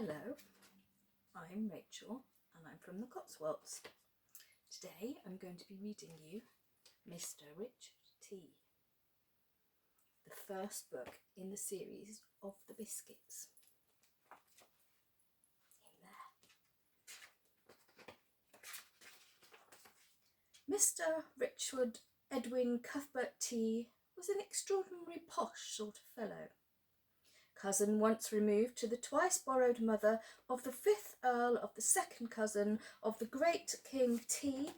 Hello, I'm Rachel and I'm from the Cotswolds. Today I'm going to be reading you Mr Richard Tea, the first book in the series of the Biscuits. In there. Mr Richard Edwin Cuthbert Tea was an extraordinary posh sort of fellow. Cousin once removed to the twice borrowed mother of the 5th Earl of the second cousin of the great King Tea,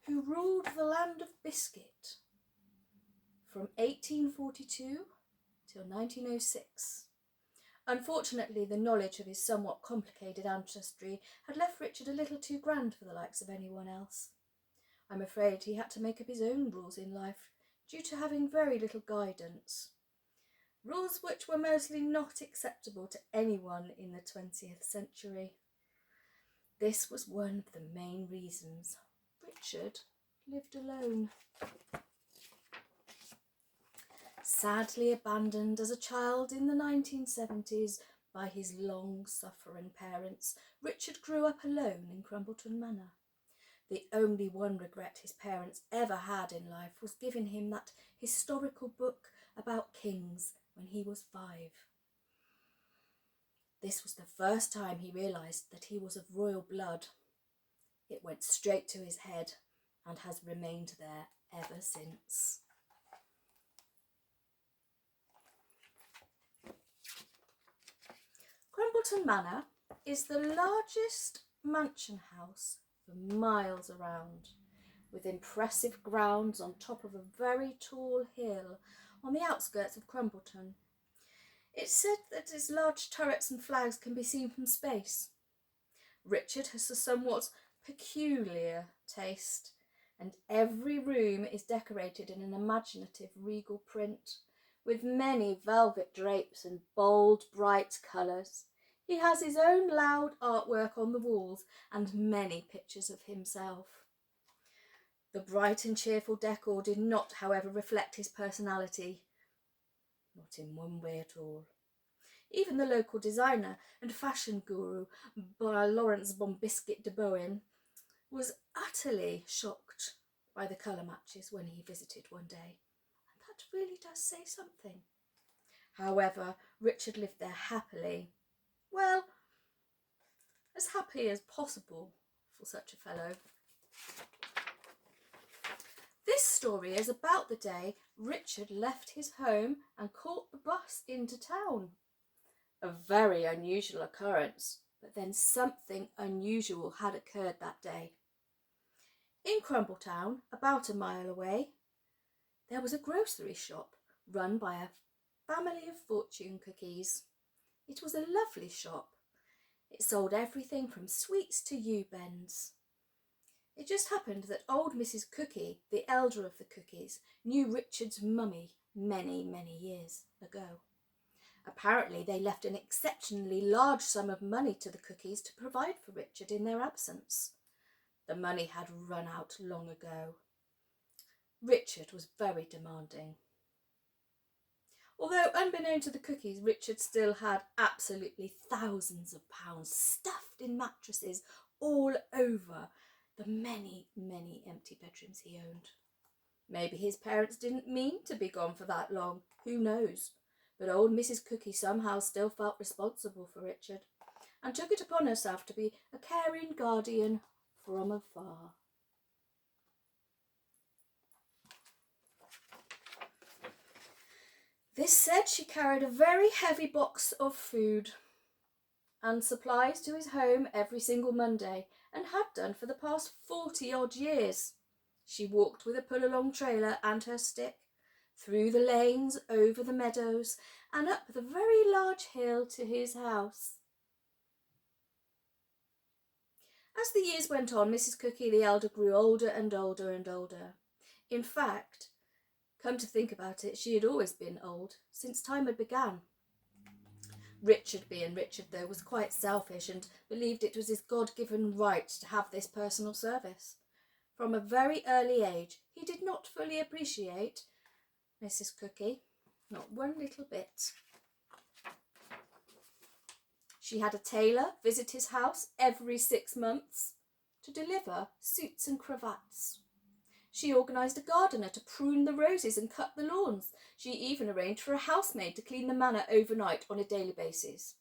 who ruled the land of Biscuit from 1842 till 1906. Unfortunately, the knowledge of his somewhat complicated ancestry had left Richard a little too grand for the likes of anyone else. I'm afraid he had to make up his own rules in life, due to having very little guidance. Rules which were mostly not acceptable to anyone in the 20th century. This was one of the main reasons Richard lived alone. Sadly abandoned as a child in the 1970s by his long-suffering parents, Richard grew up alone in Crumbleton Manor. The only one regret his parents ever had in life was giving him that historical book about kings when he was 5. This was the first time he realised that he was of royal blood. It went straight to his head and has remained there ever since. Crumbleton Manor is the largest mansion house for miles around, with impressive grounds on top of a very tall hill on the outskirts of Crumbleton. It's said that its large turrets and flags can be seen from space. Richard has a somewhat peculiar taste, and every room is decorated in an imaginative regal print, with many velvet drapes and bold, bright colours. He has his own loud artwork on the walls and many pictures of himself. The bright and cheerful decor did not, however, reflect his personality. Not in one way at all. Even the local designer and fashion guru, Lawrence Bombiscuit de Bowen, was utterly shocked by the colour matches when he visited one day. And that really does say something. However, Richard lived there happily. Well, as happy as possible for such a fellow. This story is about the day Richard left his home and caught the bus into town. A very unusual occurrence, but then something unusual had occurred that day. In Crumbletown, about a mile away, there was a grocery shop run by a family of fortune cookies. It was a lovely shop. It sold everything from sweets to U-bends. It just happened that old Mrs. Cookie, the elder of the cookies, knew Richard's mummy many, many years ago. Apparently they left an exceptionally large sum of money to the cookies to provide for Richard in their absence. The money had run out long ago. Richard was very demanding. Although unbeknown to the cookies, Richard still had absolutely thousands of pounds stuffed in mattresses all over the many, many empty bedrooms he owned. Maybe his parents didn't mean to be gone for that long, who knows? But old Mrs. Cookie somehow still felt responsible for Richard and took it upon herself to be a caring guardian from afar. This said, she carried a very heavy box of food and supplies to his home every single Monday, and had done for the past 40-odd years. She walked with a pull-along trailer and her stick, through the lanes, over the meadows, and up the very large hill to his house. As the years went on, Mrs. Cookie the elder grew older and older and older. In fact, come to think about it, she had always been old, since time had begun. Richard, being Richard though, was quite selfish and believed it was his God-given right to have this personal service. From a very early age, he did not fully appreciate Mrs. Cookie, not one little bit. She had a tailor visit his house every 6 months to deliver suits and cravats. She organised a gardener to prune the roses and cut the lawns. She even arranged for a housemaid to clean the manor overnight on a daily basis.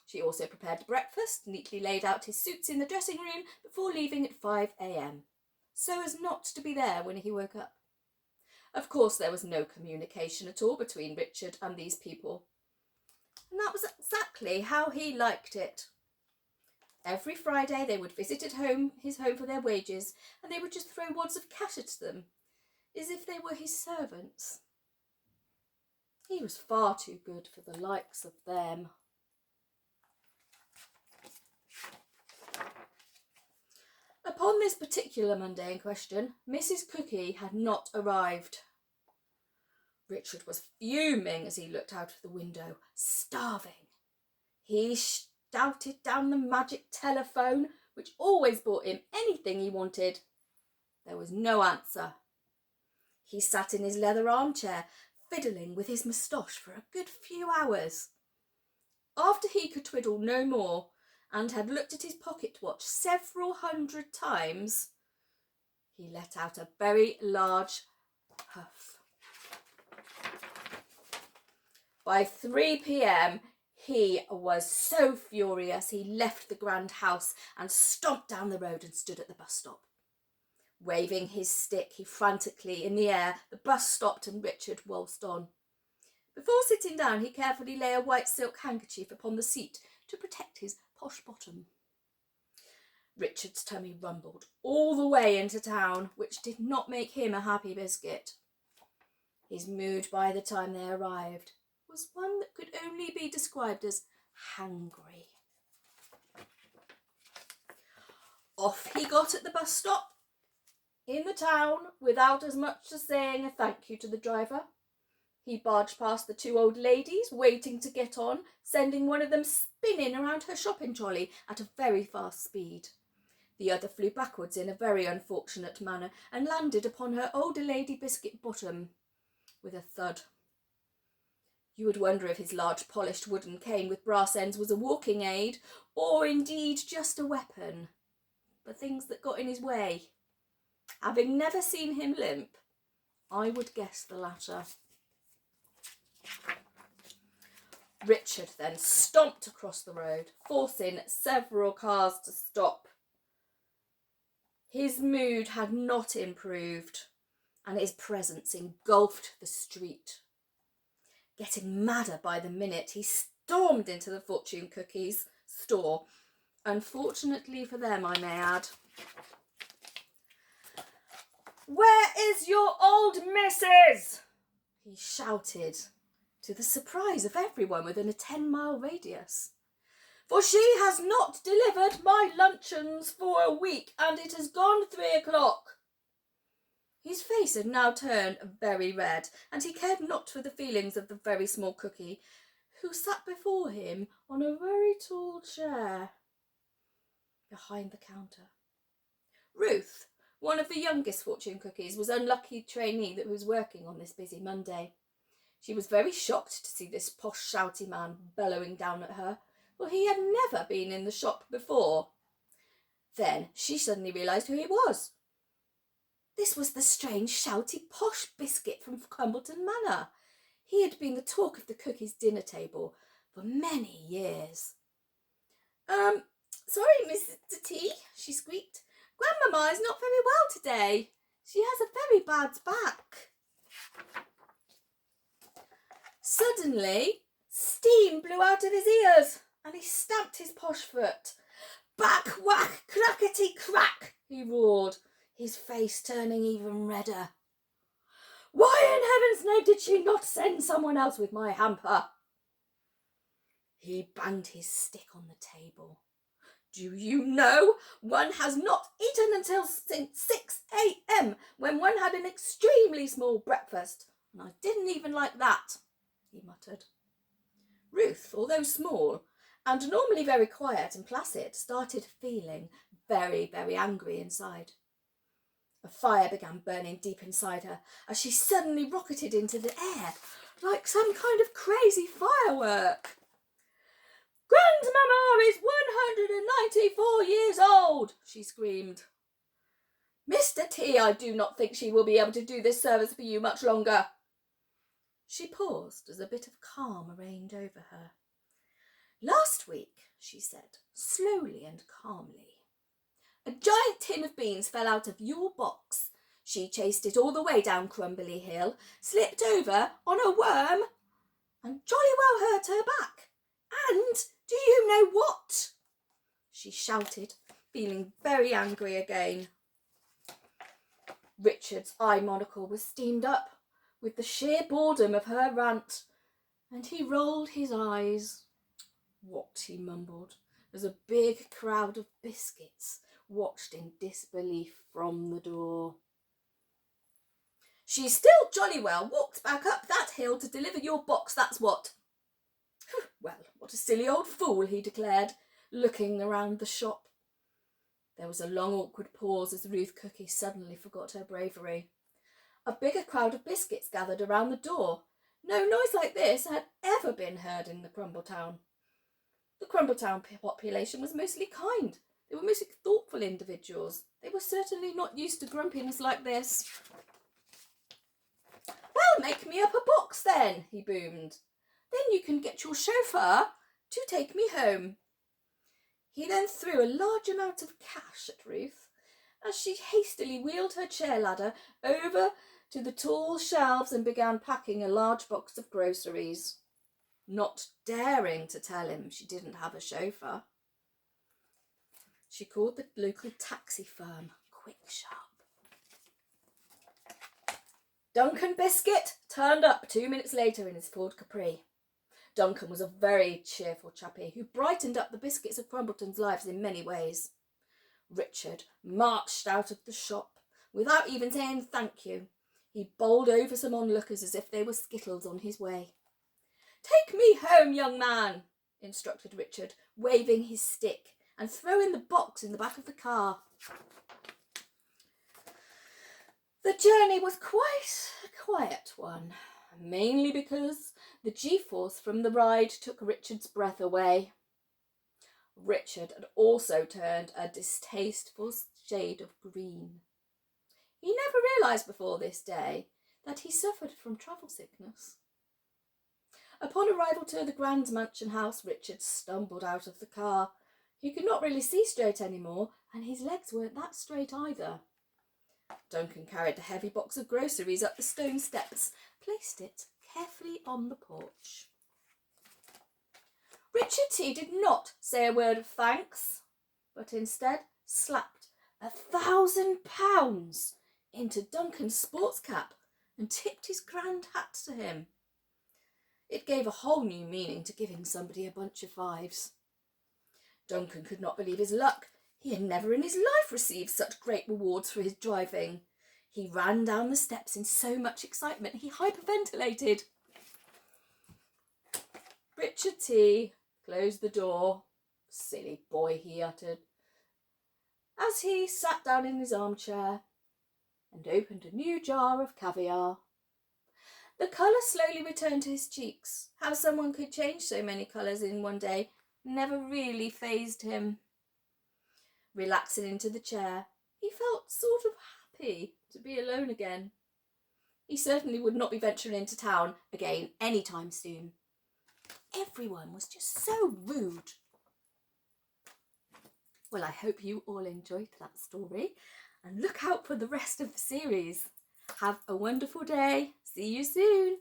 She also prepared breakfast, neatly laid out his suits in the dressing room before leaving at 5 a.m, so as not to be there when he woke up. Of course, there was no communication at all between Richard and these people, and that was exactly how he liked it. Every Friday they would visit his home for their wages, and they would just throw wads of cash at them, as if they were his servants. He was far too good for the likes of them. Upon this particular Monday in question, Mrs. Cookie had not arrived. Richard was fuming as he looked out of the window, starving. He shouted down the magic telephone, which always brought him anything he wanted. There was no answer. He sat in his leather armchair, fiddling with his moustache for a good few hours. After he could twiddle no more, and had looked at his pocket watch several hundred times, he let out a very large puff. By 3 p.m, he was so furious he left the grand house and stomped down the road and stood at the bus stop. Waving his stick frantically in the air, the bus stopped and Richard waltzed on. Before sitting down, he carefully lay a white silk handkerchief upon the seat to protect his posh bottom. Richard's tummy rumbled all the way into town, which did not make him a happy biscuit. His mood by the time they arrived was one that could only be described as hangry. Off he got at the bus stop in the town without as much as saying a thank you to the driver. He barged past the 2 old ladies waiting to get on, sending one of them spinning around her shopping trolley at a very fast speed. The other flew backwards in a very unfortunate manner and landed upon her older lady biscuit bottom with a thud. You would wonder if his large polished wooden cane with brass ends was a walking aid, or indeed just a weapon, but things that got in his way. Having never seen him limp, I would guess the latter. Richard then stomped across the road, forcing several cars to stop. His mood had not improved, and his presence engulfed the street. Getting madder by the minute, he stormed into the Fortune Cookies store. Unfortunately for them, I may add. "Where is your old missus?" he shouted, to the surprise of everyone within a 10-mile radius. "For she has not delivered my luncheons for a week, and it has gone 3 o'clock. His face had now turned very red, and he cared not for the feelings of the very small cookie, who sat before him on a very tall chair behind the counter. Ruth, one of the youngest Fortune Cookies, was an unlucky trainee that was working on this busy Monday. She was very shocked to see this posh, shouty man bellowing down at her, for he had never been in the shop before. Then she suddenly realised who he was. This was the strange, shouty, posh biscuit from Crumbleton Manor. He had been the talk of the cookies' dinner table for many years. Sorry, Mr. Tea," she squeaked. "Grandmamma is not very well today. She has a very bad back." Suddenly, steam blew out of his ears, and he stamped his posh foot. "Back, whack, crackety, crack," he roared, his face turning even redder. "Why in heaven's name did she not send someone else with my hamper?" He banged his stick on the table. "Do you know, one has not eaten until 6 a.m, when one had an extremely small breakfast, and I didn't even like that," he muttered. Ruth, although small and normally very quiet and placid, started feeling very, very angry inside. A fire began burning deep inside her as she suddenly rocketed into the air like some kind of crazy firework. "Grandmamma, 4 years old, she screamed. Mr. Tea, I do not think she will be able to do this service for you much longer. She paused as a bit of calm reigned over her. Last week, she said, slowly and calmly, a giant tin of beans fell out of your box. She chased it all the way down Crumbly Hill, slipped over on a worm, and jolly well hurt her back. And do you know what? She shouted, feeling very angry again. Richard's eye monocle was steamed up with the sheer boredom of her rant, and he rolled his eyes. What, he mumbled, as a big crowd of biscuits watched in disbelief from the door. She still jolly well walked back up that hill to deliver your box, that's what. Well, what a silly old fool, he declared, looking around the shop. There was a long awkward pause as Ruth Cookie suddenly forgot her bravery. A bigger crowd of biscuits gathered around the door. No noise like this had ever been heard in the Crumbletown. The Crumbletown population was mostly kind. They were mostly thoughtful individuals. They were certainly not used to grumpiness like this. Well, make me up a box then, he boomed. Then you can get your chauffeur to take me home. He then threw a large amount of cash at Ruth as she hastily wheeled her chair ladder over to the tall shelves and began packing a large box of groceries, not daring to tell him she didn't have a chauffeur. She called the local taxi firm, Quick Sharp. Duncan Biscuit turned up 2 minutes later in his Ford Capri. Duncan was a very cheerful chappie who brightened up the biscuits of Crumbleton's lives in many ways. Richard marched out of the shop without even saying thank you. He bowled over some onlookers as if they were skittles on his way. Take me home, young man, instructed Richard, waving his stick and throwing the box in the back of the car. The journey was quite a quiet one, mainly because the G-force from the ride took Richard's breath away. Richard had also turned a distasteful shade of green. He never realised before this day that he suffered from travel sickness. Upon arrival to the Grand Mansion House, Richard stumbled out of the car. He could not really see straight anymore, and his legs weren't that straight either. Duncan carried a heavy box of groceries up the stone steps, placed it carefully on the porch. Richard Tea did not say a word of thanks, but instead slapped £1,000 into Duncan's sports cap and tipped his grand hat to him. It gave a whole new meaning to giving somebody a bunch of fives. Duncan could not believe his luck. He had never in his life received such great rewards for his driving. He ran down the steps in so much excitement he hyperventilated. Richard Tea closed the door. Silly boy, he uttered, as he sat down in his armchair and opened a new jar of caviar. The colour slowly returned to his cheeks. How someone could change so many colours in one day never really fazed him. Relaxing into the chair, he felt sort of happy to be alone again. He certainly would not be venturing into town again anytime soon. Everyone was just so rude. Well, I hope you all enjoyed that story, and look out for the rest of the series. Have a wonderful day. See you soon.